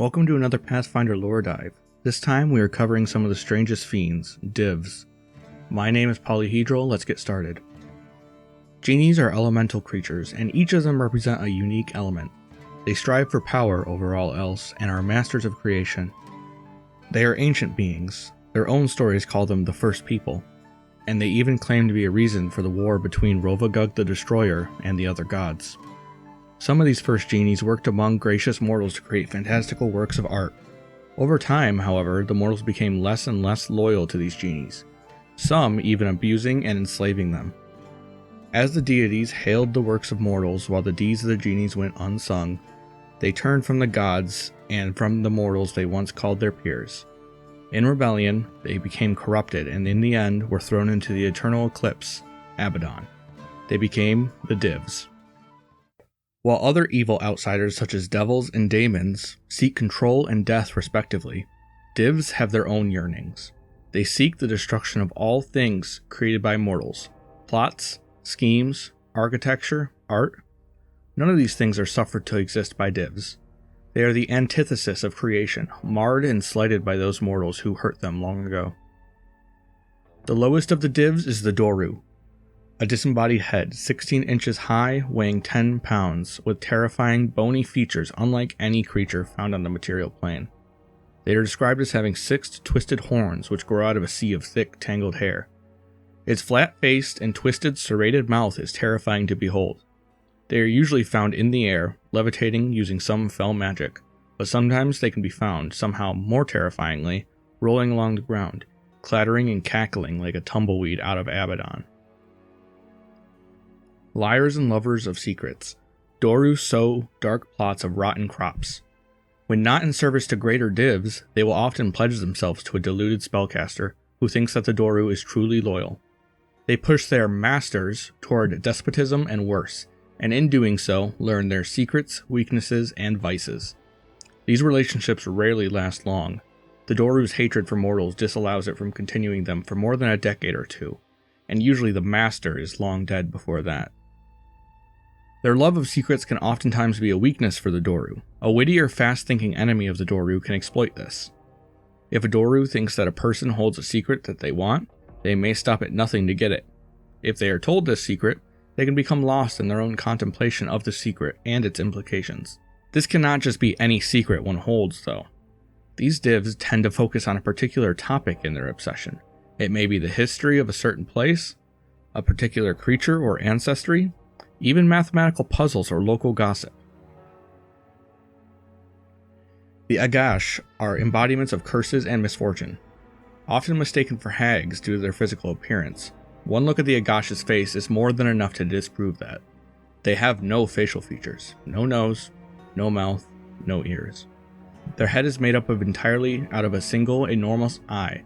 Welcome to another Pathfinder lore dive. This time we are covering some of the strangest fiends, Divs. My name is Polyhedral, let's get started. Genies are elemental creatures, and each of them represent a unique element. They strive for power over all else, and are masters of creation. They are ancient beings. Their own stories call them the First People, and they even claim to be a reason for the war between Rovagug the Destroyer and the other gods. Some of these first genies worked among gracious mortals to create fantastical works of art. Over time, however, the mortals became less and less loyal to these genies, some even abusing and enslaving them. As the deities hailed the works of mortals while the deeds of the genies went unsung, they turned from the gods and from the mortals they once called their peers. In rebellion, they became corrupted and in the end were thrown into the eternal eclipse, Abaddon. They became the Divs. While other evil outsiders such as devils and daemons seek control and death respectively, Divs have their own yearnings. They seek the destruction of all things created by mortals. Plots, schemes, architecture, art. None of these things are suffered to exist by Divs. They are the antithesis of creation, marred and slighted by those mortals who hurt them long ago. The lowest of the Divs is the Doru, a disembodied head 16 inches high, weighing 10 pounds, with terrifying bony features unlike any creature found on the material plane. They are described as having 6 twisted horns which grow out of a sea of thick, tangled hair. Its flat-faced and twisted, serrated mouth is terrifying to behold. They are usually found in the air, levitating using some fell magic, but sometimes they can be found, somehow more terrifyingly, rolling along the ground, clattering and cackling like a tumbleweed out of Abaddon. Liars and lovers of secrets, Doru sow dark plots of rotten crops. When not in service to greater Divs, they will often pledge themselves to a deluded spellcaster who thinks that the Doru is truly loyal. They push their masters toward despotism and worse, and in doing so, learn their secrets, weaknesses, and vices. These relationships rarely last long. The Doru's hatred for mortals disallows it from continuing them for more than a decade or two, and usually the master is long dead before that. Their love of secrets can oftentimes be a weakness for the Doru. A witty or fast-thinking enemy of the Doru can exploit this. If a Doru thinks that a person holds a secret that they want, they may stop at nothing to get it. If they are told this secret, they can become lost in their own contemplation of the secret and its implications. This cannot just be any secret one holds, though. These Divs tend to focus on a particular topic in their obsession. It may be the history of a certain place, a particular creature or ancestry, even mathematical puzzles or local gossip. The Agash are embodiments of curses and misfortune, often mistaken for hags due to their physical appearance. One look at the Agash's face is more than enough to disprove that. They have no facial features, no nose, no mouth, no ears. Their head is made up entirely out of a single enormous eye,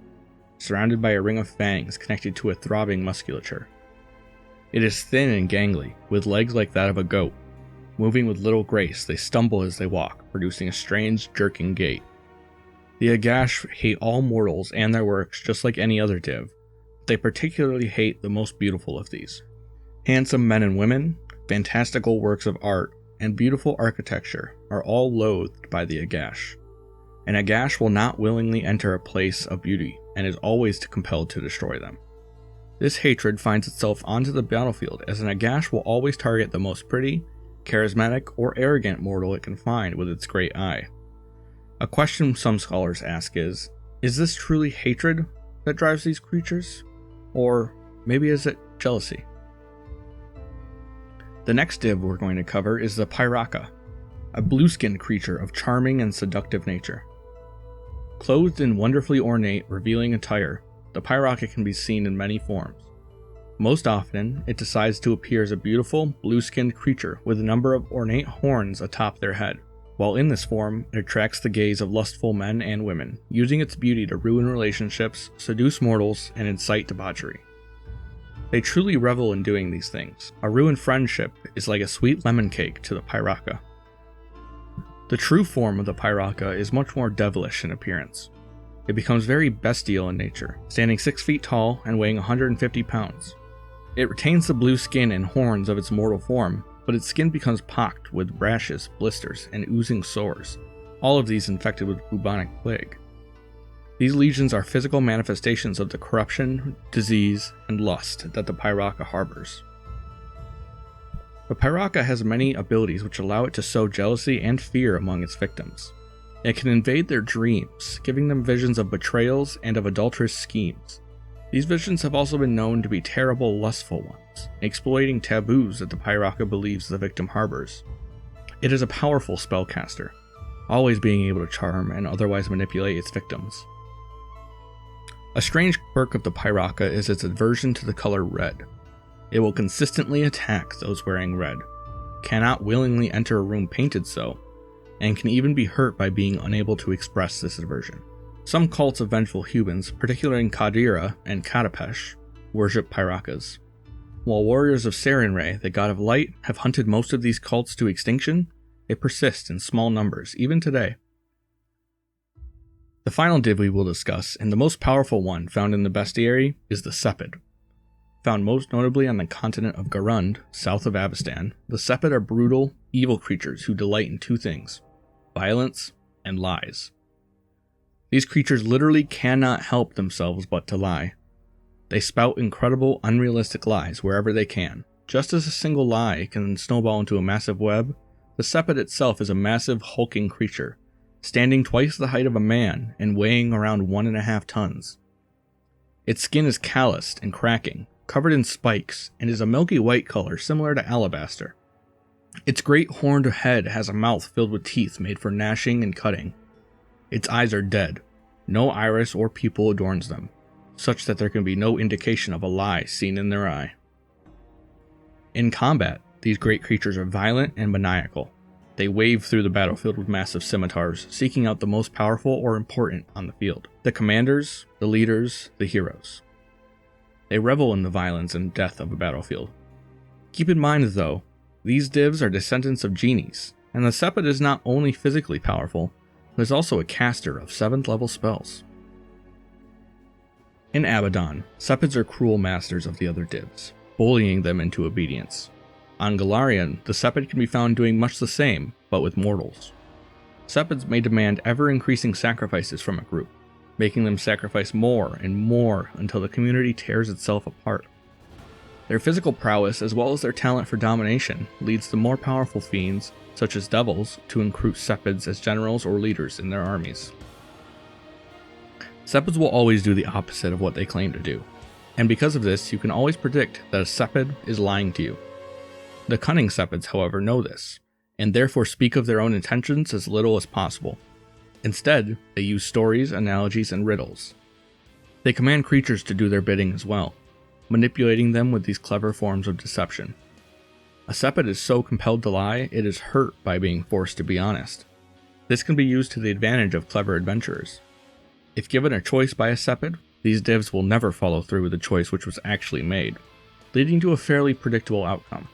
surrounded by a ring of fangs connected to a throbbing musculature. It is thin and gangly, with legs like that of a goat. Moving with little grace, they stumble as they walk, producing a strange, jerking gait. The Agash hate all mortals and their works just like any other Div. They particularly hate the most beautiful of these. Handsome men and women, fantastical works of art, and beautiful architecture are all loathed by the Agash. An Agash will not willingly enter a place of beauty and is always compelled to destroy them. This hatred finds itself onto the battlefield as an Agash will always target the most pretty, charismatic, or arrogant mortal it can find with its great eye. A question some scholars ask is this truly hatred that drives these creatures? Or maybe is it jealousy? The next Div we're going to cover is the Pyraka, a blue-skinned creature of charming and seductive nature. Clothed in wonderfully ornate, revealing attire, the Pyraka can be seen in many forms. Most often, it decides to appear as a beautiful, blue-skinned creature with a number of ornate horns atop their head. While in this form, it attracts the gaze of lustful men and women, using its beauty to ruin relationships, seduce mortals, and incite debauchery. They truly revel in doing these things. A ruined friendship is like a sweet lemon cake to the Pyraka. The true form of the Pyraka is much more devilish in appearance. It becomes very bestial in nature, standing 6 feet tall and weighing 150 pounds. It retains the blue skin and horns of its mortal form, but its skin becomes pocked with rashes, blisters, and oozing sores. all of these infected with bubonic plague. These legions are physical manifestations of the corruption, disease, and lust that the Pyraka harbors. The Pyraka has many abilities which allow it to sow jealousy and fear among its victims. It can invade their dreams, giving them visions of betrayals and of adulterous schemes. These visions have also been known to be terrible, lustful ones, exploiting taboos that the Pyraka believes the victim harbors. It is a powerful spellcaster, always being able to charm and otherwise manipulate its victims. A strange quirk of the Pyraka is its aversion to the color red. It will consistently attack those wearing red, cannot willingly enter a room painted so, and can even be hurt by being unable to express this aversion. Some cults of vengeful humans, particularly in Kadira and Katapesh, worship Pyrakas. While warriors of Sarenrae, the god of light, have hunted most of these cults to extinction, they persist in small numbers, even today. The final div we will discuss, and the most powerful one found in the bestiary, is the Sepid. Found most notably on the continent of Garund, south of Avestan, the Sepid are brutal, evil creatures who delight in two things: violence and lies. These creatures literally cannot help themselves but to lie. They spout incredible, unrealistic lies wherever they can. Just as a single lie can snowball into a massive web, the Sepid itself is a massive, hulking creature, standing twice the height of a man and weighing around 1.5 tons. Its skin is calloused and cracking, covered in spikes, and is a milky white color similar to alabaster. Its great horned head has a mouth filled with teeth made for gnashing and cutting. Its eyes are dead. No iris or pupil adorns them, such that there can be no indication of a lie seen in their eye. In combat, these great creatures are violent and maniacal. They wave through the battlefield with massive scimitars, seeking out the most powerful or important on the field: the commanders, the leaders, the heroes. They revel in the violence and death of a battlefield. Keep in mind, though, these divs are descendants of genies, and the Sepid is not only physically powerful, but is also a caster of 7th level spells. In Abaddon, Sepids are cruel masters of the other divs, bullying them into obedience. On Golarion, the Sepid can be found doing much the same, but with mortals. Sepids may demand ever-increasing sacrifices from a group, making them sacrifice more and more until the community tears itself apart. Their physical prowess, as well as their talent for domination, leads the more powerful fiends, such as devils, to recruit Sepids as generals or leaders in their armies. Sepids will always do the opposite of what they claim to do, and because of this, you can always predict that a Sepid is lying to you. The cunning Sepids, however, know this, and therefore speak of their own intentions as little as possible. Instead, they use stories, analogies, and riddles. They command creatures to do their bidding as well, manipulating them with these clever forms of deception. A Sepid is so compelled to lie, it is hurt by being forced to be honest. This can be used to the advantage of clever adventurers. If given a choice by a Sepid, these divs will never follow through with the choice which was actually made, leading to a fairly predictable outcome.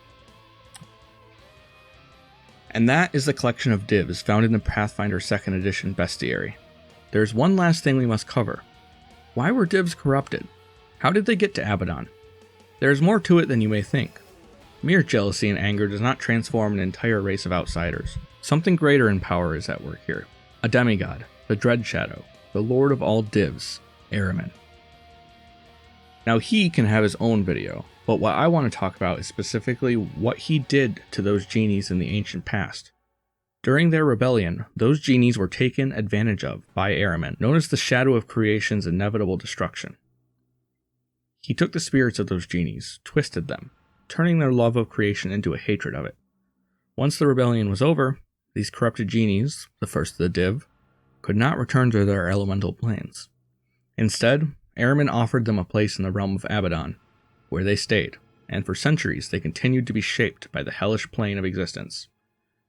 And that is the collection of divs found in the Pathfinder 2nd Edition Bestiary. There's one last thing we must cover. Why were divs corrupted? How did they get to Abaddon? There is more to it than you may think. Mere jealousy and anger does not transform an entire race of outsiders. Something greater in power is at work here. A demigod, the Dread Shadow, the lord of all divs, Ahriman. Now he can have his own video, but what I want to talk about is specifically what he did to those genies in the ancient past. During their rebellion, those genies were taken advantage of by Ahriman, known as the Shadow of Creation's inevitable destruction. He took the spirits of those genies, twisted them, turning their love of creation into a hatred of it. Once the rebellion was over, these corrupted genies, the first of the Div, could not return to their elemental planes. Instead, Ahriman offered them a place in the realm of Abaddon, where they stayed, and for centuries they continued to be shaped by the hellish plane of existence.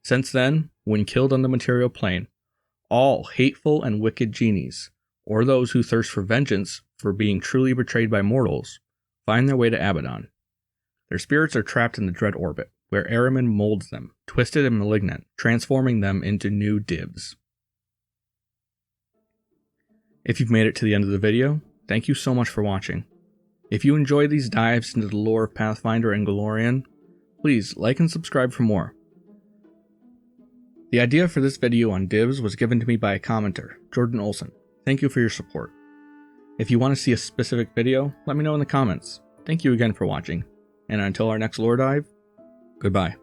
Since then, when killed on the material plane, all hateful and wicked genies, or those who thirst for vengeance for being truly betrayed by mortals, find their way to Abaddon. Their spirits are trapped in the dread orbit, where Ahriman molds them, twisted and malignant, transforming them into new divs. If you've made it to the end of the video, thank you so much for watching. If you enjoy these dives into the lore of Pathfinder and Golarion, please like and subscribe for more. The idea for this video on divs was given to me by a commenter, Jordan Olson. Thank you for your support. If you want to see a specific video, let me know in the comments. Thank you again for watching, and until our next lore dive, goodbye.